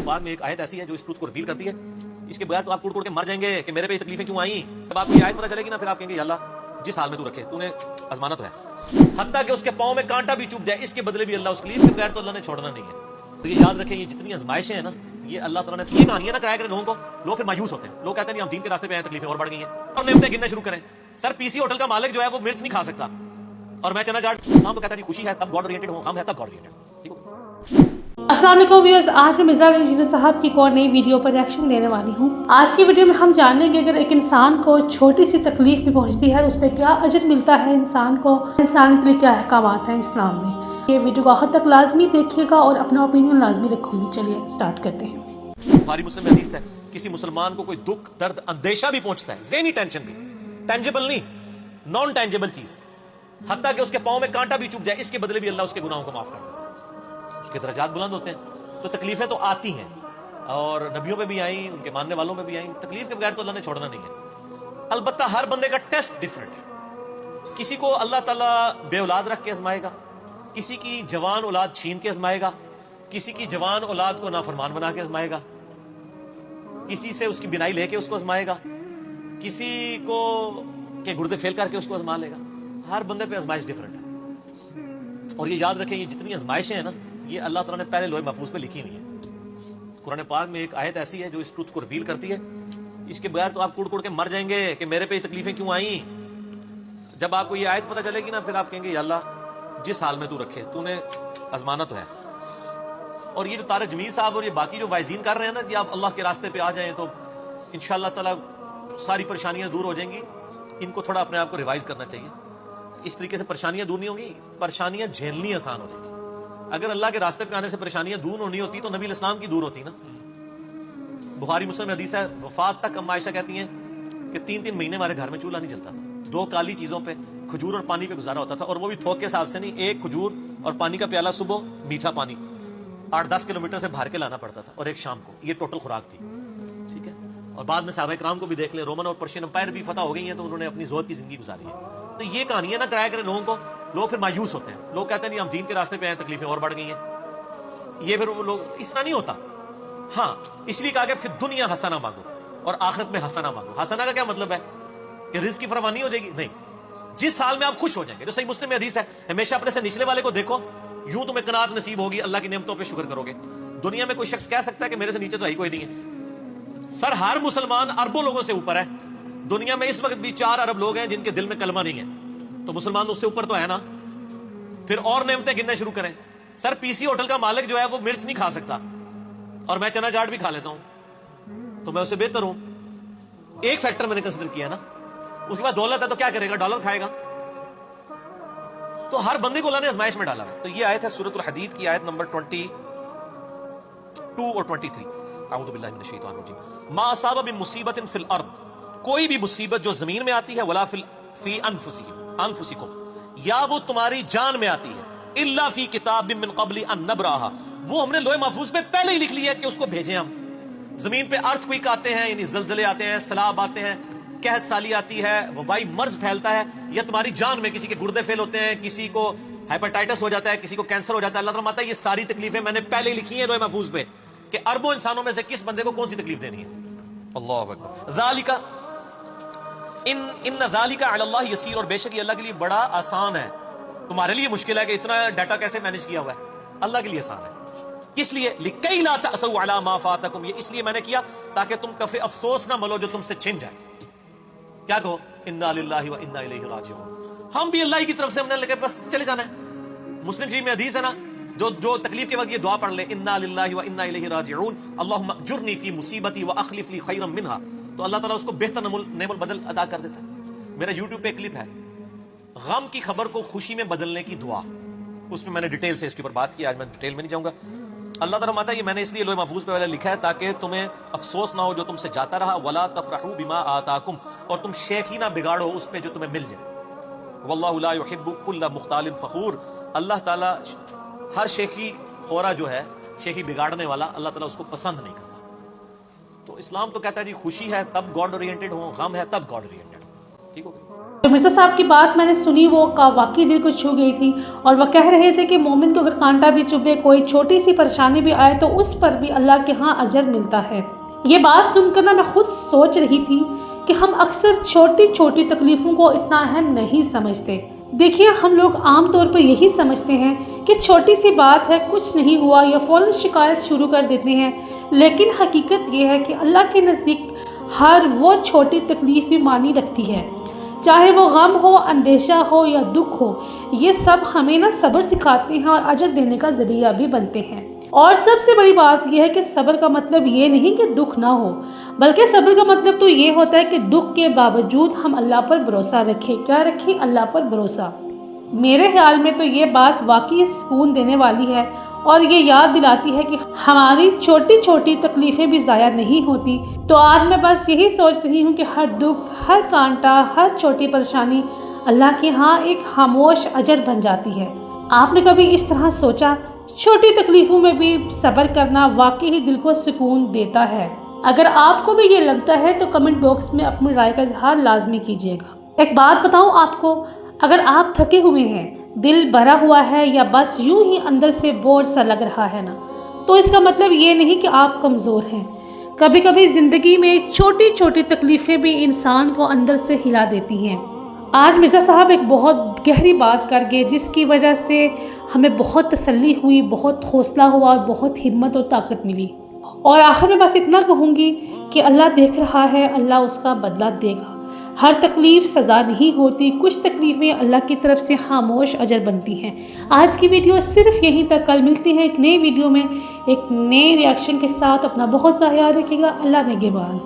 पाक में एक आयत ऐसी है जो इस ट्रुथ को रिवील करती है, इसके बगैर तो आप कुड़ कुड़ के मर जाएंगे कि मेरे पे ये तकलीफें क्यों आई। जब आपको ये आयत पता चलेगी ना, फिर आप कहेंगे या अल्लाह जिस हाल में तू रखे तूने आजमाना तो है, हत्ता कि उसके पाँव में कांटा भी चुभ जाए, इसके बदले भी अल्लाह उस तकलीफ के बगैर तो अल्लाह ने छोड़ना नहीं है। तो ये याद रखें, ये जितनी आजमाइशें हैं ना, ये अल्लाह ताला ने ये कहानियां ना कराया करें लोगों को। लोग फिर मायूस होते हैं, लोग कहते हैं हम दीन के रास्ते पे आए, तकलीफें और बढ़ गई हैं, और नेमतें गिनना शुरू करें। सर पीसी होटल का मालिक जो है वो मिर्च नहीं खा सकता, और मैं चना चाट शाम को कहता है खुशी है तब गॉड ओरिएंटेड हो, हम है तब गॉड ओरिएंटेड। ठीक हो। अस्सलाम वालेकुम व्यूअर्स, आज मैं मिर्ज़ा इंजीनियर साहब की एक और नई वीडियो पर रिएक्शन देने वाली हूँ। आज की वीडियो में हम जानेंगे अगर एक इंसान को छोटी सी तकलीफ भी पहुँचती है उस पर क्या अजर मिलता है इंसान को, इंसान के लिए क्या अहकामात हैं इस्लाम में। ये वीडियो को आखिर तक लाजमी देखिएगा और अपना ओपिनियन लाजमी रखूँगी। चलिए स्टार्ट करते हैं। बुखारी मुस्लिम में हदीस है, किसी मुसलमान को कोई दुख दर्द अंदेशा भी पहुंचता है, ज़हनी टेंशन भी, टेंजिबल नहीं, नॉन टेंजिबल चीज, हत्ता कि उसके पाँव में कांटा भी चुभ जाए, इसके बदले भी अल्लाह उसके गुनाहों को माफ कर देता है, उसके दर्जात बुलंद होते हैं। तो तकलीफें तो आती हैं, और नबियों में भी आई, उनके मानने वालों में भी आई, तकलीफ के बगैर तो अल्लाह ने छोड़ना नहीं है। अलबत्ता हर बंदे का टेस्ट डिफरेंट है। किसी को अल्लाह ताला बे औलाद रख के आजमाएगा, किसी की जवान औलाद छीन के आजमाएगा, किसी की जवान औलाद को नाफरमान बना के आजमाएगा, किसी से उसकी बिनाई लेके उसको आजमाएगा, किसी को के गुर्दे फेल करके उसको आजमा लेगा। हर बंदे पे आजमाइश डिफरेंट है। और ये याद रखें, ये जितनी आजमाइशें हैं ना, ये अल्लाह ताला ने पहले लोहे महफूज पे लिखी हुई है। कुरान पाक में एक आयत ऐसी है जो इस ट्रुथ को रिवील करती है, इसके बगैर तो आप कुड़ कुड़ के मर जाएंगे कि मेरे पे ये तकलीफें क्यों आई। जब आपको ये आयत पता चलेगी ना, फिर आप कहेंगे या अल्लाह जिस हाल में तू रखे तूने आजमाना तो है। और ये जो तारिक जमील साहब और ये बाकी जो वाइजीन कर रहे हैं ना कि आप अल्लाह के रास्ते पे आ जाएं तो इंशाअल्लाह ताला सारी परेशानियां दूर हो जाएंगी, इनको थोड़ा अपने आप को रिवाइज करना चाहिए। इस तरीके से परेशानियां दूर नहीं होंगी, परेशानियां झेलनी आसान हो जाएगी। अगर अल्लाह के रास्ते पे आने से परेशानियां दूर होनी होती तो नबी इस्लाम की दूर होती ना। बुखारी मुस्लिम में हदीस है, वफात तक अम्मा आयशा कहती हैं कि 3-3 महीने हमारे घर में चूल्हा नहीं जलता था, 2 काली चीजों पे, खजूर और पानी पे गुजारा होता था, और वो भी थोक के हिसाब से नहीं, 1 खजूर और पानी का प्याला सुबह, मीठा पानी 8-10 किलोमीटर से भर के लाना पड़ता था, और एक शाम को, ये टोटल खुराक थी। ठीक है। और बाद में सहाबा किराम को भी देख ले, रोमन और पर्शियन अंपायर भी फतह हो गई हैं तो उन्होंने अपनी जोहद की जिंदगी गुजारी है। तो ये कहानियां ना कराया करें लोगों को, लोग फिर मायूस होते हैं, लोग कहते हैं नहीं हम दीन के रास्ते पे आए, तकलीफें और बढ़ गई हैं। ये फिर वो लोग, इस तरह नहीं होता। हाँ, इसलिए कहा कि फिर दुनिया हसना मांगो और आखिरत में हसना मांगो। हसना का क्या मतलब है कि रिज़्क़ की फरमानी हो जाएगी? नहीं, जिस हाल में आप खुश हो जाएंगे। जो सही मुस्लिम में हदीस है, हमेशा अपने से निचले वाले को देखो, यूं तुम्हें कनात नसीब होगी, अल्लाह की नेमतों पे शुक्र करोगे। दुनिया में कोई शख्स कह सकता है कि मेरे से नीचे तो है कोई नहीं है। सर हर मुसलमान अरबों लोगों से ऊपर है। दुनिया में इस वक्त भी 4 अरब लोग हैं जिनके दिल में कलमा नहीं है, तो मुसलमान उससे ऊपर तो है ना। फिर और नेमतें गिनना शुरू करें। सर पीसी होटल का मालिक जो है वो मिर्च नहीं खा सकता, और मैं चना चाट भी खा लेता हूं, तो मैं उससे बेहतर हूं। एक फैक्टर मैंने कंसिडर किया ना। उसके बाद दौलत है तो क्या करेगा? डॉलर खाएगा। तो हर बंदे को अल्लाह ने आजमाइश में डाला है। तो ये आयत है सूरत अल हदीद की आयत नंबर 22 और 23। अऊज़ु बिल्लाहि मिनश शैतानिर रजीम। मा असाबा मिन मुसीबतिन फिल अर्द, कोई भी मुसीबत जो जमीन में आती है, वला फी अनफुसिकुम, या वो तुम्हारी जान में आती है, इल्ला फी किताबिन मिन क़ब्लि अन नब्राहा, वो हमने लोहे महफूज में पहले ही लिख लिया है कि उसको भेजें हम। जमीन पे अर्थक्वेक आते हैं, यानी जलजले आते हैं, सैलाब आते हैं, कहत साली आती है, वबाई मर्ज फैलता है, या तुम्हारी जान में किसी के गुर्दे फेल होते हैं, किसी को हेपेटाइटिस हो जाता है, किसी को कैंसर हो जाता है। अल्लाह ताला माता है ये सारी तकलीफें मैंने पहले ही लिखी हैं लोहे महफूज पे कि अरबों इंसानों में से किस बंदे को कौन सी तकलीफ देनी है। अल्लाहु अकबर। ज़ालिका इन्न ज़ालिका अलल्लाह यसीर, और बेशक ये अल्लाह के लिए बड़ा आसान है। तुम्हारे लिए मुश्किल है कि इतना डाटा कैसे मैनेज किया हुआ है, अल्लाह के लिए आसान है। किस लिए? लिकई ला तअसौ अला मा फातकुम, ये इसलिए मैंने किया ताकि तुम कभी अफसोस ना मलो जो तुमसे छिन जाए। क्या कहो? इन्ना लिल्लाहि व इन्ना इलैहि राजिऊन, हम भी अल्लाह की तरफ से, हमने लेके बस चले जाना है। मुस्लिम शरीफ में हदीस है ना, जो तकलीफ के वक्त ये दुआ पढ़ ले, इन्ना लिल्लाहि व इन्ना इलैहि राजिऊन, अल्लाहुम्मा अजुरनी फी मुसीबती व अखलिफ ली खैरम मिनहा, तो अल्लाह ताला उसको बेहतर नेमुल बदल अदा कर देता है। मेरा यूट्यूब पे एक क्लिप है, गम की खबर को खुशी में बदलने की दुआ, उसमें मैंने डिटेल से इसके ऊपर बात की, आज मैं डिटेल में नहीं जाऊंगा। अल्लाह ताला माता, ये मैंने इसलिए लोहे महफूज पे वाला लिखा है ताकि तुम्हें अफसोस ना हो जो तुमसे जाता रहा, वला तफरहू बिमा आताकुम, और तुम शेखी ना बिगाड़ो उस पे जो तुम्हें मिल जाए। वल्लाहु ला युहिब्बु कुल्ला मुख्तालिन फखूर, अल्लाह ताला हर शेखी खोरा जो है, शेखी बिगाड़ने वाला, अल्लाह ताला उसको पसंद नहीं करता। तो इस्लाम तो कहता है जी खुशी है तब गॉड ओरिएंटेड हो, गम है तब गॉड ओरिएंटेड। ठीक हो गया। तो मिर्ज़ा साहब की बात मैंने सुनी, वो वाकई दिल को छू गई थी। और वह कह रहे थे कि मोमिन को अगर कांटा भी चुभे, कोई छोटी सी परेशानी भी आए, तो उस पर भी अल्लाह के यहाँ अजर मिलता है। ये बात सुनकर ना मैं खुद सोच रही थी कि हम अक्सर छोटी छोटी तकलीफ़ों को इतना अहम नहीं समझते। देखिए, हम लोग आम तौर पर यही समझते हैं कि छोटी सी बात है, कुछ नहीं हुआ, या फ़ौरन शिकायत शुरू कर देते हैं। लेकिन हकीकत ये है कि अल्लाह के नज़दीक हर वो छोटी तकलीफ़ भी मानी रखती है, चाहे वो गम हो, अंदेशा हो या दुख हो। ये सब हमें ना सब्र सिखाते हैं और अजर देने का ज़रिया भी बनते हैं। और सबसे बड़ी बात यह है कि सब्र का मतलब ये नहीं कि दुख ना हो, बल्कि सब्र का मतलब तो ये होता है कि दुख के बावजूद हम अल्लाह पर भरोसा रखें। क्या रखें? अल्लाह पर भरोसा। मेरे ख्याल में तो ये बात वाकई सुकून देने वाली है और ये याद दिलाती है कि हमारी छोटी छोटी तकलीफ़ें भी ज़ाया नहीं होती। तो आज मैं बस यही सोच रही हूँ कि हर दुख, हर कांटा, हर छोटी परेशानी अल्लाह के यहाँ एक खामोश अजर बन जाती है। आपने कभी इस तरह सोचा? छोटी तकलीफ़ों में भी सब्र करना वाकई ही दिल को सुकून देता है। अगर आपको भी ये लगता है तो कमेंट बॉक्स में अपनी राय का इजहार लाजमी कीजिएगा। एक बात बताऊं आपको, अगर आप थके हुए हैं, दिल भरा हुआ है, या बस यूं ही अंदर से बोझ सा लग रहा है ना, तो इसका मतलब ये नहीं कि आप कमज़ोर हैं। कभी कभी ज़िंदगी में छोटी छोटी तकलीफ़ें भी इंसान को अंदर से हिला देती हैं। आज मिर्ज़ा साहब एक बहुत गहरी बात कर गए, जिसकी वजह से हमें बहुत तसल्ली हुई, बहुत हौसला हुआ और बहुत हिम्मत और ताकत मिली। और आखिर में बस इतना कहूँगी कि अल्लाह देख रहा है, अल्लाह उसका बदला देगा। हर तकलीफ़ सज़ा नहीं होती, कुछ तकलीफ़ें अल्लाह की तरफ से खामोश अजर बनती हैं। आज की वीडियो सिर्फ यहीं तक। कल मिलती है एक नई वीडियो में एक नए रिएक्शन के साथ। अपना बहुत सा ख्याल रखिएगा। अल्लाह निगहबान।